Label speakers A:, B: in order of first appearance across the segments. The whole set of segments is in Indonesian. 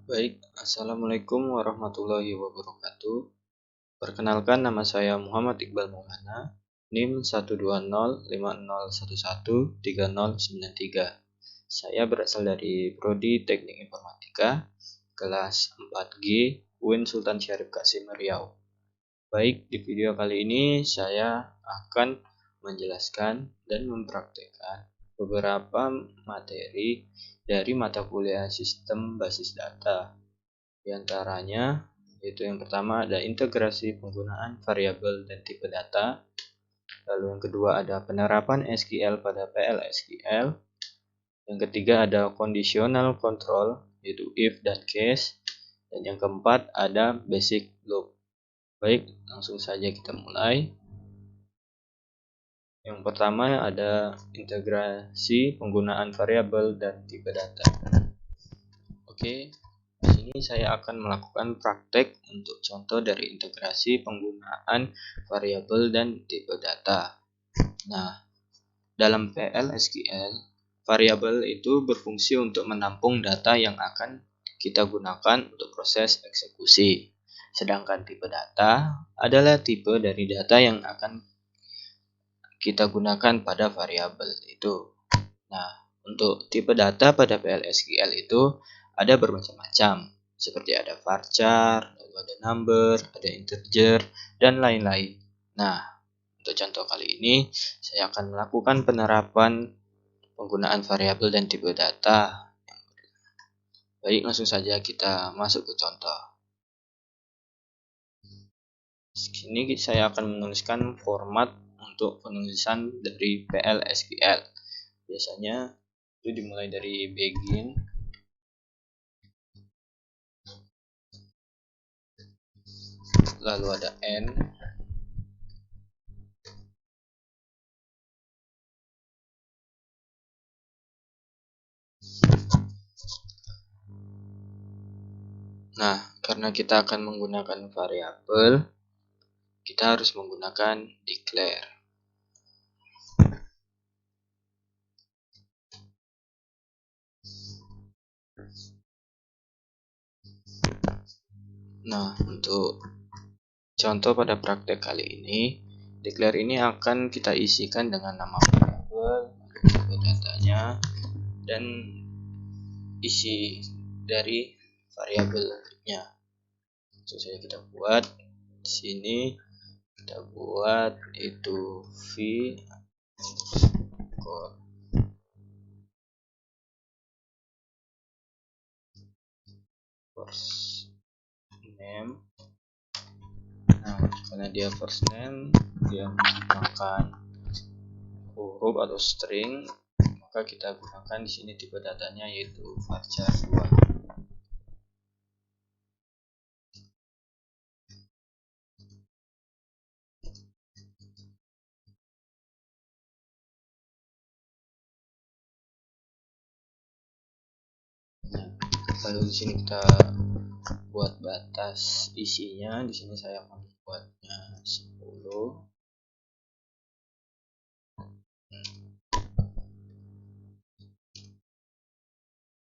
A: Baik, Assalamualaikum warahmatullahi wabarakatuh. Perkenalkan, nama saya Muhammad Iqbal Maulana, NIM 12050113093. Saya berasal dari Prodi Teknik Informatika, kelas 4G, UIN Sultan Syarif Kasim Riau. Baik, di video kali ini saya akan menjelaskan dan mempraktekkan beberapa materi dari mata kuliah sistem basis data. Di antaranya, yaitu yang pertama ada integrasi penggunaan variabel dan tipe data. Lalu yang kedua ada penerapan SQL pada PL/SQL. Yang ketiga ada conditional control, yaitu if dan case. Dan yang keempat ada basic loop. Baik, langsung saja kita mulai. Yang pertama ada integrasi penggunaan variabel dan tipe data. Oke, di sini saya akan melakukan praktek untuk contoh dari integrasi penggunaan variabel dan tipe data. Nah, dalam PL/SQL, variabel itu berfungsi untuk menampung data yang akan kita gunakan untuk proses eksekusi. Sedangkan tipe data adalah tipe dari data yang akan kita gunakan pada variabel itu. Nah, untuk tipe data pada PL/SQL itu ada bermacam-macam, seperti ada varchar, lalu ada number, ada integer, dan lain-lain. Nah, untuk contoh kali ini, saya akan melakukan penerapan penggunaan variabel dan tipe data. Baik, langsung saja kita masuk ke contoh. Sini saya akan menuliskan format untuk penulisan dari PL/SQL. Biasanya itu dimulai dari begin, lalu ada end, nah, karena kita akan menggunakan variabel, kita harus menggunakan declare. Nah, untuk contoh pada praktek kali ini, declare ini akan kita isikan dengan nama variabel, tipe datanya, dan isi dari variabelnya. Langsung saja kita buat. Di sini kita buat itu v first name. Nah, karena dia first name, dia menggunakan huruf atau string, maka kita gunakan di sini tipe datanya yaitu varchar 2. Lalu di sini kita buat batas isinya. Di sini saya akan buatnya 10.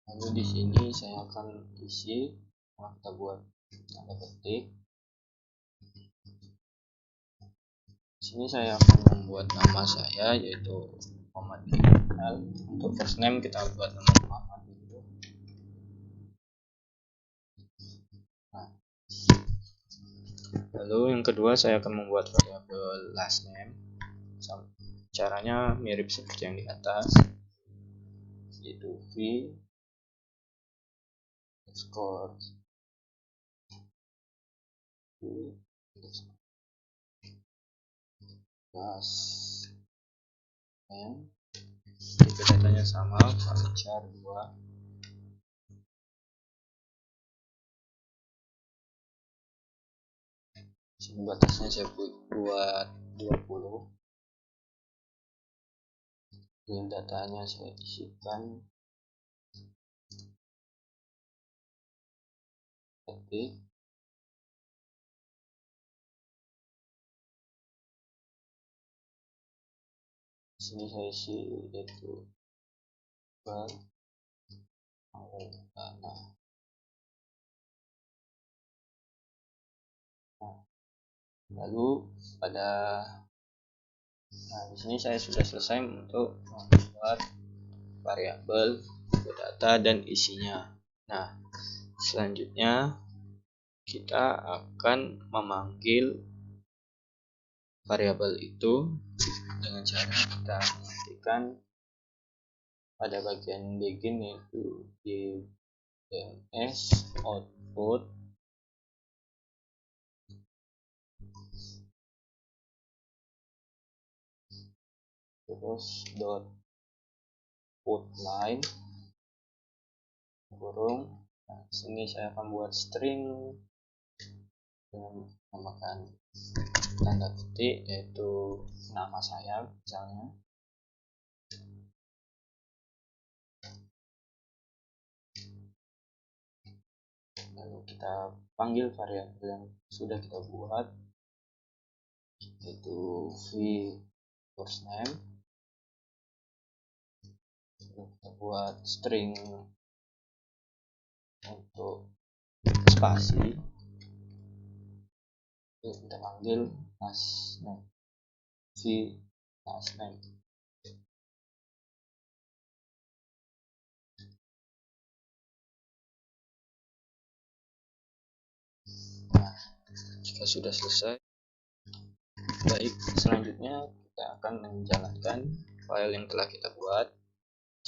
A: Lalu di sini saya akan isi, kita buat tanda petik. Di sini saya akan membuat nama saya yaitu Muhammad Iqbal. Untuk first name kita buat nama Muhammad itu. Nah, lalu yang kedua saya akan membuat variabel last name. Caranya mirip seperti yang di atas, yaitu v underscore last name. Tipe datanya sama, varchar 2. Sini batasnya saya buat 20. Dan datanya saya isikan ketik. Di sini saya isi yaitu Maulana. Lalu di sini saya sudah selesai untuk membuat variabel data dan isinya. Nah, selanjutnya kita akan memanggil variabel itu dengan cara kita mengetikkan pada bagian begin, yaitu dms output terus dot put line kurung. Nah, sini saya akan buat string dengan menambahkan tanda petik, yaitu nama saya misalnya. Lalu kita panggil variabel yang sudah kita buat, yaitu v first name. Lalu kita buat string untuk spasi, lalu kita panggil last name, v last name. Nah, jika sudah selesai, baik, selanjutnya kita akan menjalankan file yang telah kita buat.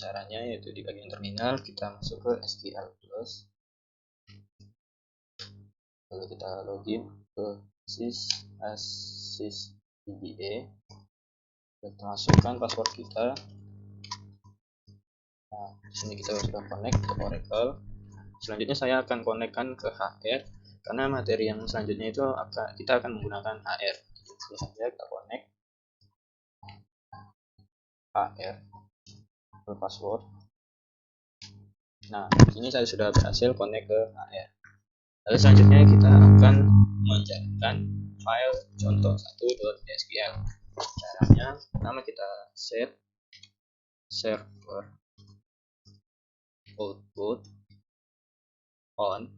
A: Caranya yaitu di bagian terminal kita masuk ke SQL Plus, lalu kita login ke sysdba, kita masukkan password kita. Nah, di sini kita sudah connect ke Oracle. Selanjutnya saya akan konekkan ke HR, karena materi yang selanjutnya itu kita akan menggunakan HR. Lalu saja kita connect HR ke password. Nah, ini saya sudah berhasil connect ke HR. Lalu selanjutnya kita akan menjalankan file contoh1.sql. Caranya, pertama kita set server output on.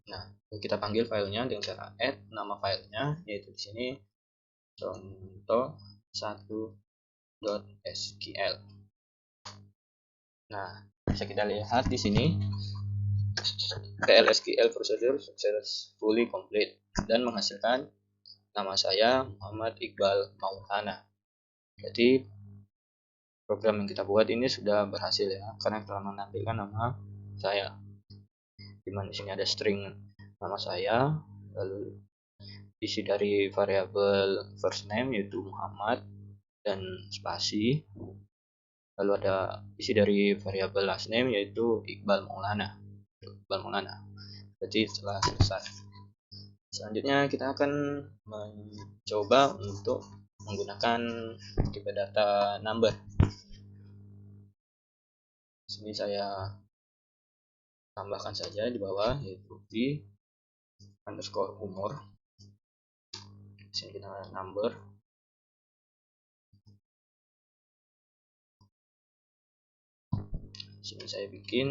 A: Nah, kita panggil filenya dengan cara add nama filenya, yaitu di sini contoh1.sql. Nah, bisa kita lihat di sini PL/SQL procedure successfully complete dan menghasilkan nama saya Muhammad Iqbal Maulana. Jadi program yang kita buat ini sudah berhasil ya, karena telah menampilkan nama saya. Dimana di sini ada string nama saya, lalu isi dari variabel first name yaitu Muhammad dan spasi, lalu ada isi dari variabel last name yaitu Iqbal Maulana. Jadi setelah selesai, selanjutnya kita akan mencoba untuk menggunakan tipe data number. Sini saya tambahkan saja di bawah, yaitu di underscore umur. Sini kita number. Sini saya bikin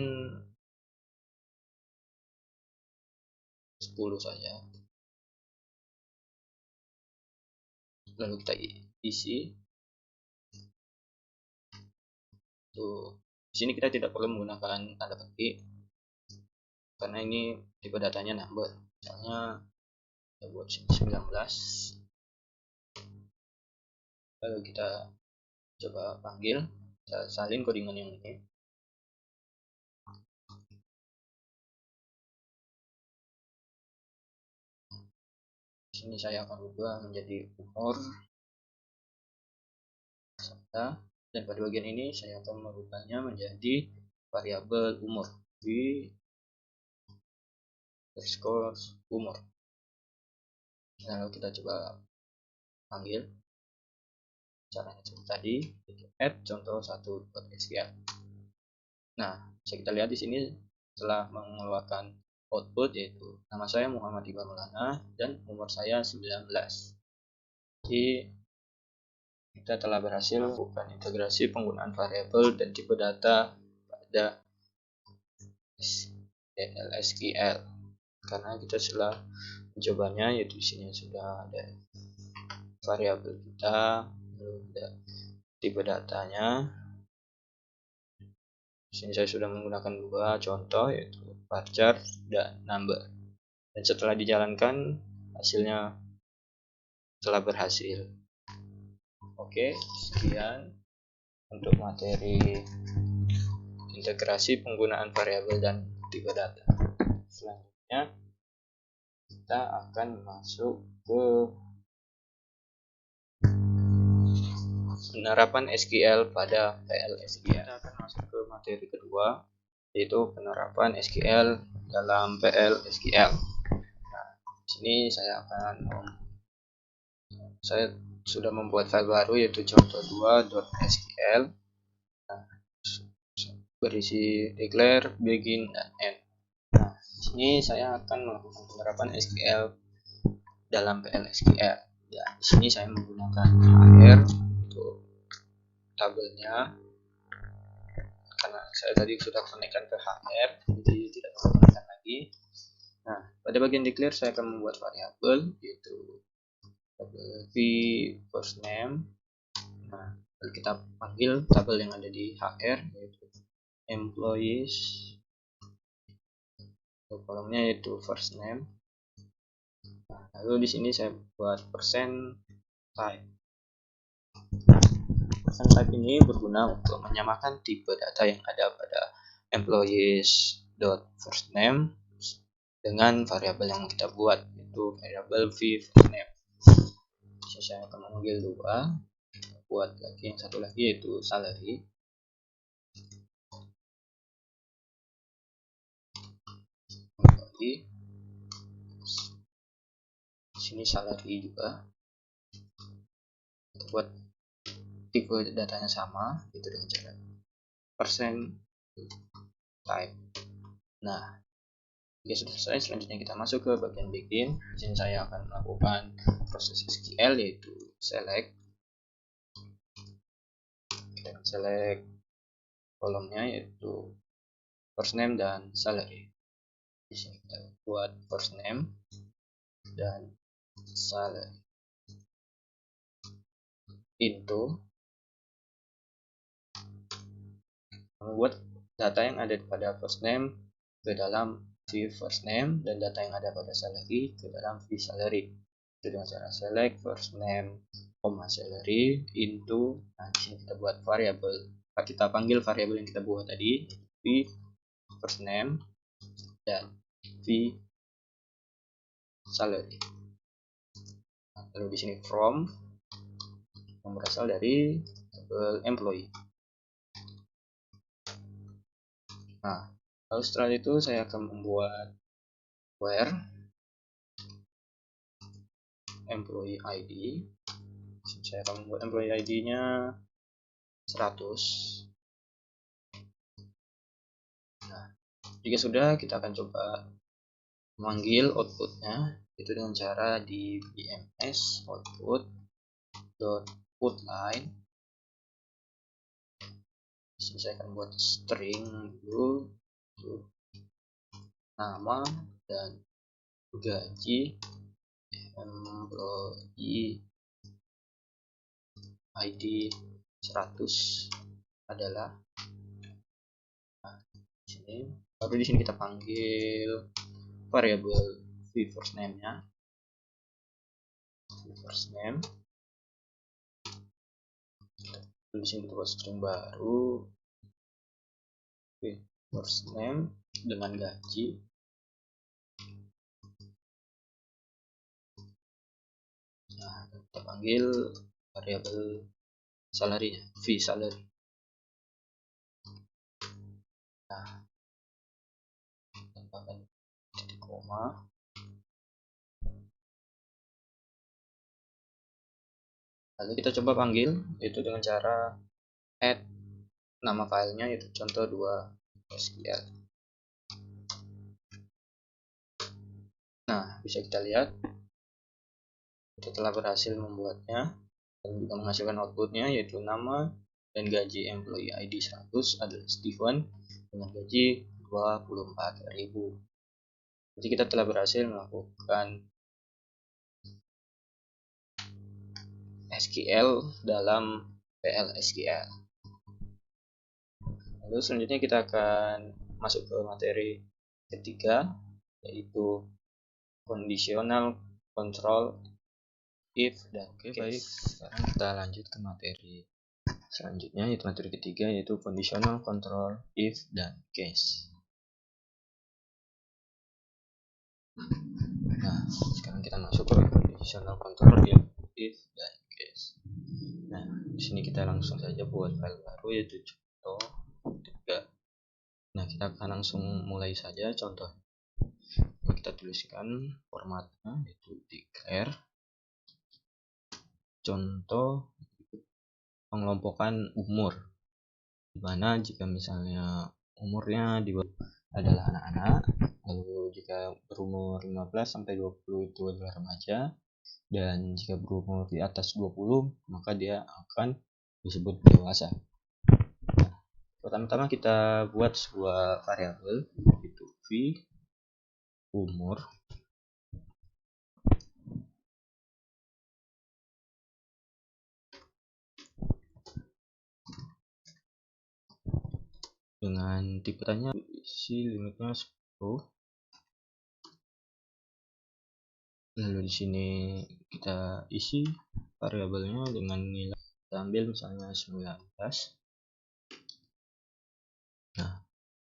A: 10 saja. Lalu kita isi. Tuh, di sini kita tidak perlu menggunakan tanda petik karena ini tipe datanya number. Misalnya kita buat 19. Lalu kita coba panggil, kita salin codingan yang ini. Di sini saya akan ubah menjadi umur dan pada bagian ini saya akan merubahnya menjadi variabel umur di underscore umur. Lalu kita coba panggil, caranya seperti tadi, add contoh1.sql. Nah, bisa kita lihat di sini setelah mengeluarkan output, yaitu nama saya Muhammad Iqbal Maulana dan umur saya 19. Jadi kita telah berhasil melakukan integrasi penggunaan variabel dan tipe data pada SQL, karena kita sudah jawabannya, yaitu di sini sudah ada variabel kita, lalu ada tipe datanya. Di sini saya sudah menggunakan dua contoh, yaitu varchar dan number. Dan setelah dijalankan, hasilnya telah berhasil. Oke, sekian untuk materi integrasi penggunaan variabel dan tipe data. Selanjutnya kita akan masuk ke penerapan SQL pada PL/SQL. Kita akan masuk ke materi kedua, yaitu penerapan SQL dalam PL/SQL. Nah, di sini saya sudah membuat file baru, yaitu contoh2.sql. Nah, berisi declare, begin, dan end. Nah, di sini saya akan melakukan penerapan SQL dalam PL/SQL. Ya, di sini saya menggunakan HR untuk tabelnya, karena saya tadi sudah konekkan ke HR, jadi tidak perlu konekkan lagi. Nah, pada bagian declare saya akan membuat variabel, yaitu v first name. Nah, lalu kita panggil tabel yang ada di HR, yaitu employees. Kolomnya yaitu first name. Nah, lalu di sini saya buat %type. %type ini berguna untuk menyamakan tipe data yang ada pada employees.firstName dengan variabel yang kita buat, yaitu variabel v first name. Saya akan memanggil dua, buat lagi yang satu lagi, yaitu salary. Di sini salary juga, kita buat tipe datanya sama, itu dengan cara %type. Nah, jika sudah selesai, selanjutnya kita masuk ke bagian begin. Di sini saya akan melakukan proses SQL, yaitu select. Kita select kolomnya, yaitu first name dan salary. Di sini kita buat first name dan salary into membuat data yang ada pada first name ke dalam v first name dan data yang ada pada salary ke dalam v salary. Itu dengan cara select first name, salary into. Nah, di sini kita buat variabel. Kita panggil variabel yang kita buat tadi, v first name dan v salary. Nah, lalu di sini from yang berasal dari tabel employee. Nah, lalu setelah itu saya akan membuat where employee ID. Saya akan membuat employee ID-nya 100. Nah, jika sudah, kita akan coba memanggil outputnya, itu dengan cara di bms output.putLine. Di sini saya akan buat string dulu, nama dan gaji employee ID 100 adalah. Nah, di sini baru di sini kita panggil variabel v first name-nya, first name. Di sini kita buat string baru, first name dengan gaji. Nah, kita panggil variabel salary-nya, v salary. Nah, tambahkan titik koma. Lalu kita coba panggil, yaitu dengan cara add nama filenya, yaitu contoh2.sql. Nah, bisa kita lihat kita telah berhasil membuatnya dan juga menghasilkan outputnya, yaitu nama dan gaji employee ID 100 adalah Steven dengan gaji 24.000. Jadi kita telah berhasil melakukan SQL dalam PL/SQL. Lalu selanjutnya kita akan masuk ke materi ketiga, yaitu conditional control if dan case. Baik, sekarang kita lanjut ke materi selanjutnya, yaitu materi ketiga, yaitu conditional control if dan case. Nah, sekarang kita masuk ke conditional control if dan case. Nah, di sini kita langsung saja buat file baru, yaitu contoh 3. Nah, kita akan langsung mulai saja contoh. Kita tuliskan formatnya, yaitu declare contoh pengelompokan umur, dimana jika misalnya umurnya adalah anak-anak, lalu jika berumur 15 sampai 20 itu adalah remaja, dan jika berumur di atas 20 maka dia akan disebut dewasa. Nah, pertama-tama kita buat sebuah variabel, yaitu v umur dengan tipe tanya isi limitnya 10. Lalu di sini kita isi variabelnya dengan nilai, kita ambil misalnya 19. Nah,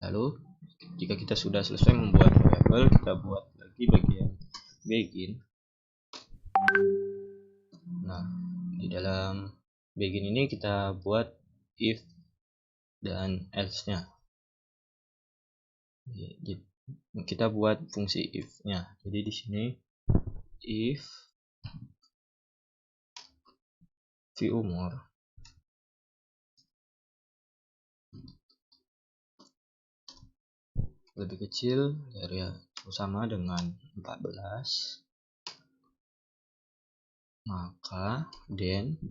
A: lalu jika kita sudah selesai membuat variabel, kita buat lagi bagian begin. Nah, di dalam begin ini kita buat if dan else-nya. Kita buat fungsi if-nya. Jadi di sini if v umur lebih kecil dari sama dengan 14, maka then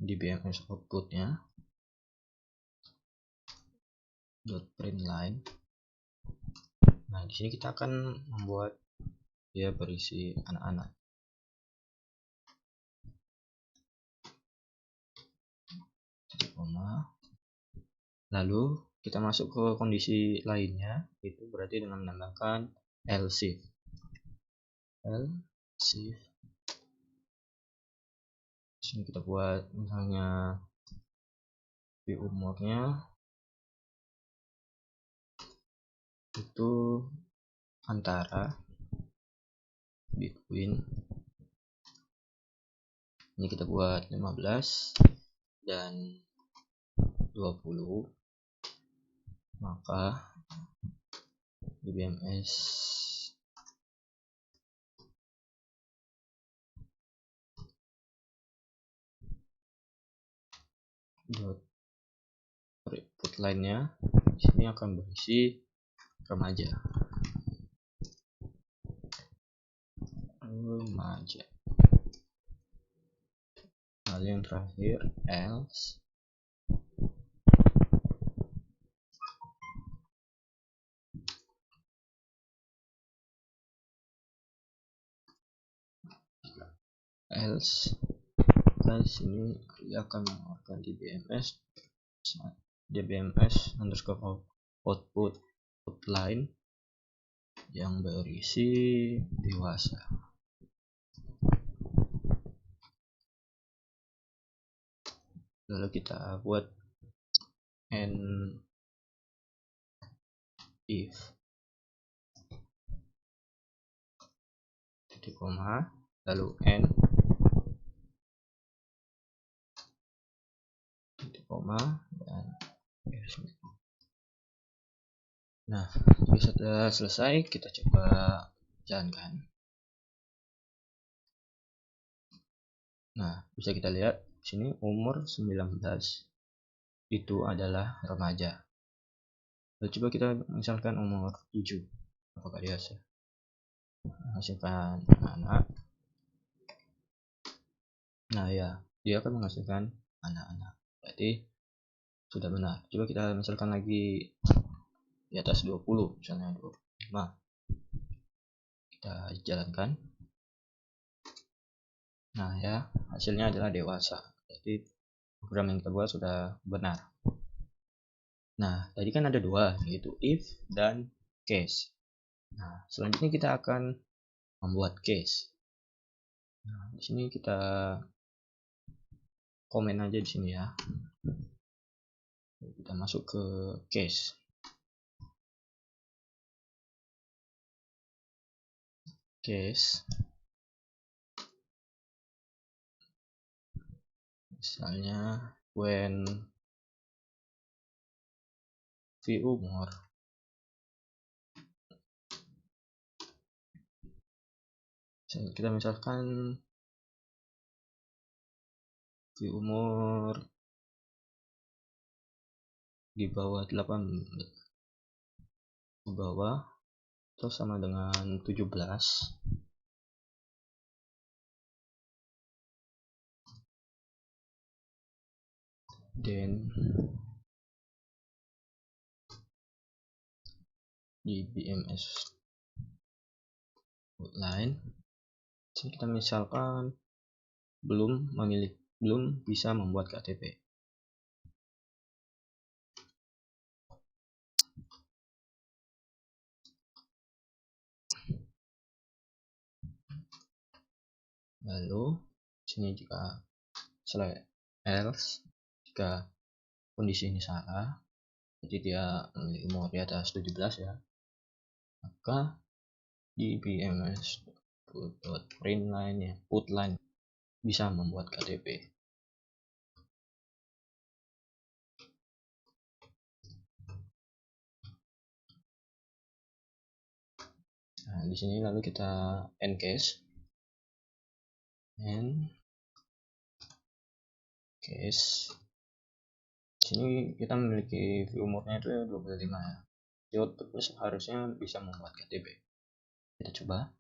A: di BMS outputnya dot print line. Nah, di sini kita akan membuat dia berisi anak-anak. Lalu kita masuk ke kondisi lainnya, itu berarti dengan menambahkan else if. Sini kita buat misalnya di umurnya itu antara between, ini kita buat 15 dan 20, maka di BMS output lainnya di sini akan berisi remaja. Lalu yang terakhir else ini dia akan mengeluarkan di BMS underscore output line yang berisi dewasa. Lalu kita buat and if titik koma, lalu and titik koma dan nah, jika sudah selesai kita coba jalankan. Nah, bisa kita lihat di sini umur 19 itu adalah remaja. Lalu coba kita misalkan umur 7, apakah dia menghasilkan anak-anak? Nah ya, dia akan menghasilkan anak-anak, berarti sudah benar. Coba kita misalkan lagi di atas 20, misalnya 25, kita jalankan. Nah ya, hasilnya adalah dewasa. Jadi program yang kita buat sudah benar. Nah, tadi kan ada dua, yaitu if dan case. Nah, selanjutnya kita akan membuat case. Nah, di sini kita komen aja di sini ya. Kita masuk ke case. Case. Misalnya when v umur. Kita misalkan v umur di bawah 8, ke bawah terus sama dengan 17. Dan di BMS outline sini kita misalkan belum bisa membuat KTP. Lalu sini jika else jika kondisi ini salah, jadi dia memiliki umur di atas 17 ya, maka di BMS print line ya, put line bisa membuat KTP. Nah, di sini lalu kita end case. Sini kita memiliki umurnya itu 25 ya. Di output harusnya bisa membuat KTP. Kita coba.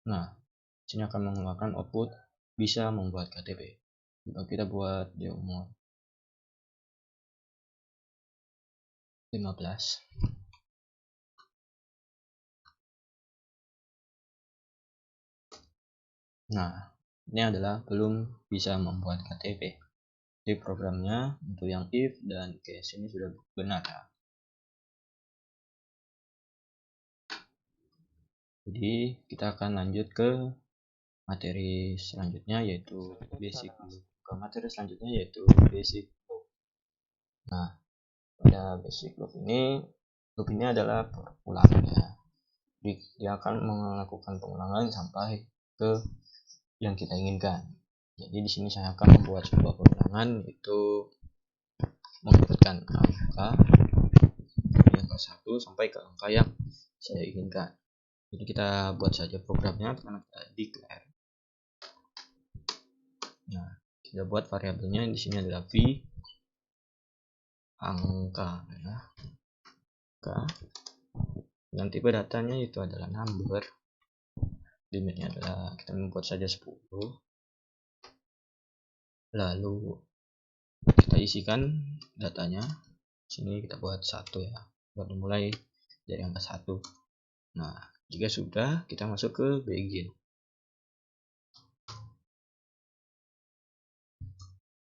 A: Nah, sini akan mengeluarkan output bisa membuat KTP. Coba kita buat dia umur 15. Nah, ini adalah belum bisa membuat KTP. Jadi programnya untuk yang if dan case ini sudah benar ya. Jadi kita akan lanjut ke materi selanjutnya yaitu basic loop. Nah, pada basic loop ini adalah ulangan ya. Dia akan melakukan pengulangan sampai ke yang kita inginkan. Jadi di sini saya akan membuat sebuah pengulangan yaitu mengurutkan angka dari angka 1 sampai ke angka yang saya inginkan. Jadi kita buat saja programnya karena kita declare. Nah, kita buat variabelnya di sini adalah v angka ya. Dan tipe datanya itu adalah number. Limitnya adalah kita membuat saja 10. Lalu kita isikan datanya. Sini kita buat 1 ya. Buat mulai dari angka 1. Nah, jika sudah kita masuk ke begin.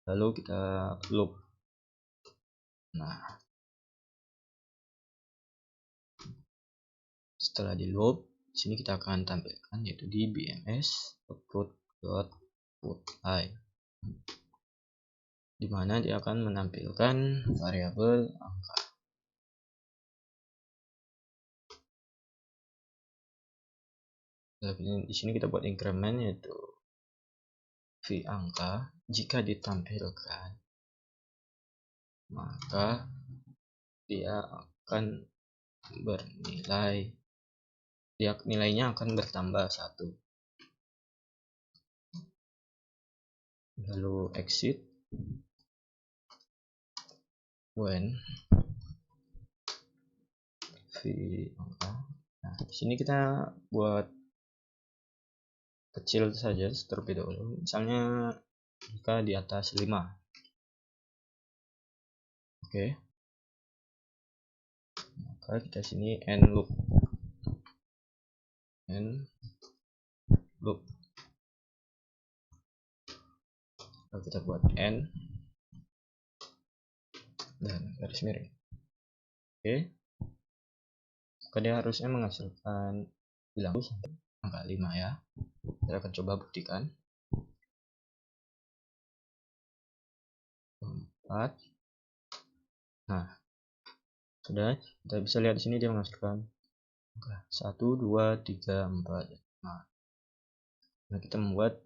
A: Lalu kita loop. Nah, setelah di loop, sini kita akan tampilkan yaitu di BMS output.putLine, di mana dia akan menampilkan variabel angka. Di sini kita buat increment yaitu v angka. Jika ditampilkan, maka dia akan nilainya akan bertambah 1. Lalu exit when v angka. Nah, di sini kita buat kecil saja terlebih dahulu. Misalnya jika di atas 5. Oke. Maka kita sini end loop. loop. Lalu kita buat n dan garis miring. Oke, maka dia harusnya menghasilkan bilang sampai angka 5 ya. Kita akan coba buktikan. 4. Nah, sudah, kita bisa lihat di sini dia menghasilkan 1, 2, 3, 4, 5. Nah, kita membuat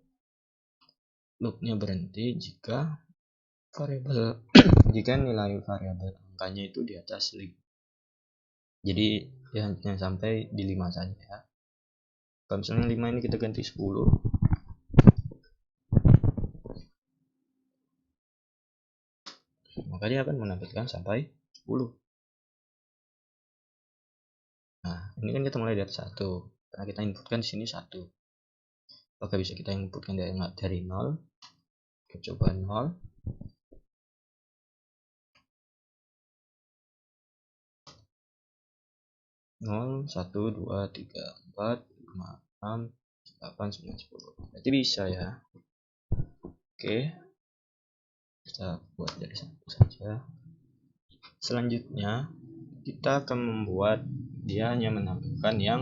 A: loopnya berhenti jika variabel jika nilai variabel angkanya itu di atas 5. Jadi ya hanya sampai di 5 saja ya. Kalau misalnya 5 ini kita ganti 10, maka dia akan menampilkan sampai 10. Nah, ini kan kita mulai dari 1 karena kita inputkan di sini 1. Apakah bisa kita inputkan dari 0? Kita coba 0. Nol, 1, 2, 3, 4, 5, 6, 8, 9, 10. Berarti bisa ya. Oke, kita buat dari 1 saja. Selanjutnya kita akan membuat dia hanya menampilkan yang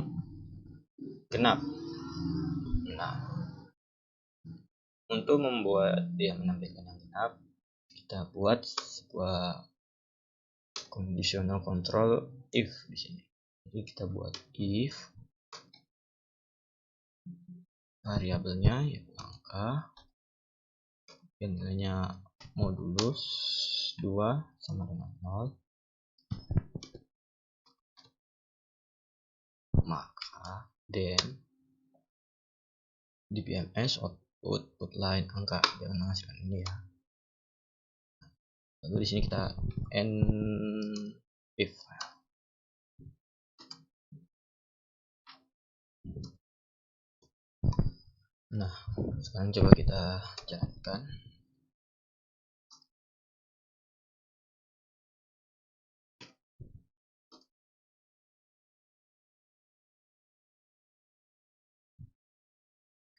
A: genap. Nah, untuk membuat dia menampilkan yang genap, kita buat sebuah conditional control if di sini. Jadi kita buat if variabelnya yaitu angka yang nilainya modulus 2 sama dengan 0, maka then di BMS output line angka jangan menghasilkan ini ya. Lalu di sini kita end if. Nah, sekarang coba kita jalankan.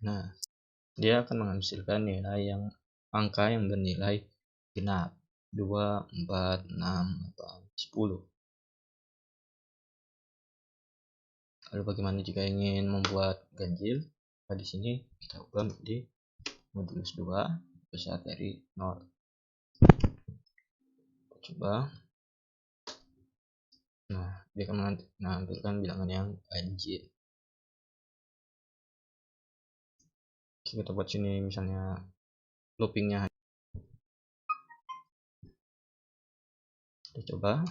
A: Nah, dia akan menghasilkan nilai yang angka yang bernilai genap 2, 4, 6, 8, 10. Lalu bagaimana jika ingin membuat ganjil? Nah, di sini kita ubah menjadi modulus 2 besar dari 0. Coba. Nah, dia akan menampilkan bilangan yang ganjil. Kita buat sini misalnya loopingnya. Kita coba.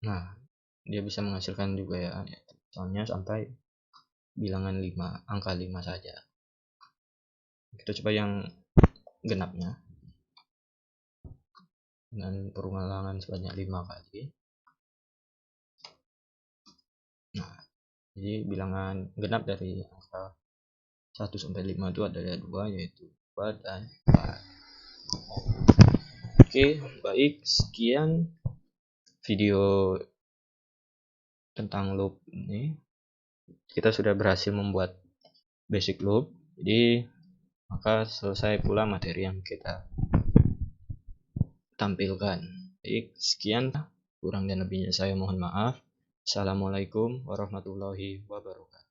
A: Nah, dia bisa menghasilkan juga ya, soalnya sampai bilangan 5, angka 5 saja. Kita coba yang genapnya dengan pengulangan sebanyak 5 kali. Nah, jadi bilangan genap dari angka 1 sampai 5 itu ada 2, yaitu 2 dan 4. Oke, baik, sekian video tentang loop ini. Kita sudah berhasil membuat basic loop, jadi maka selesai pula materi yang kita tampilkan. Baik, sekian, kurang dan lebihnya saya mohon maaf. Assalamualaikum warahmatullahi wabarakatuh.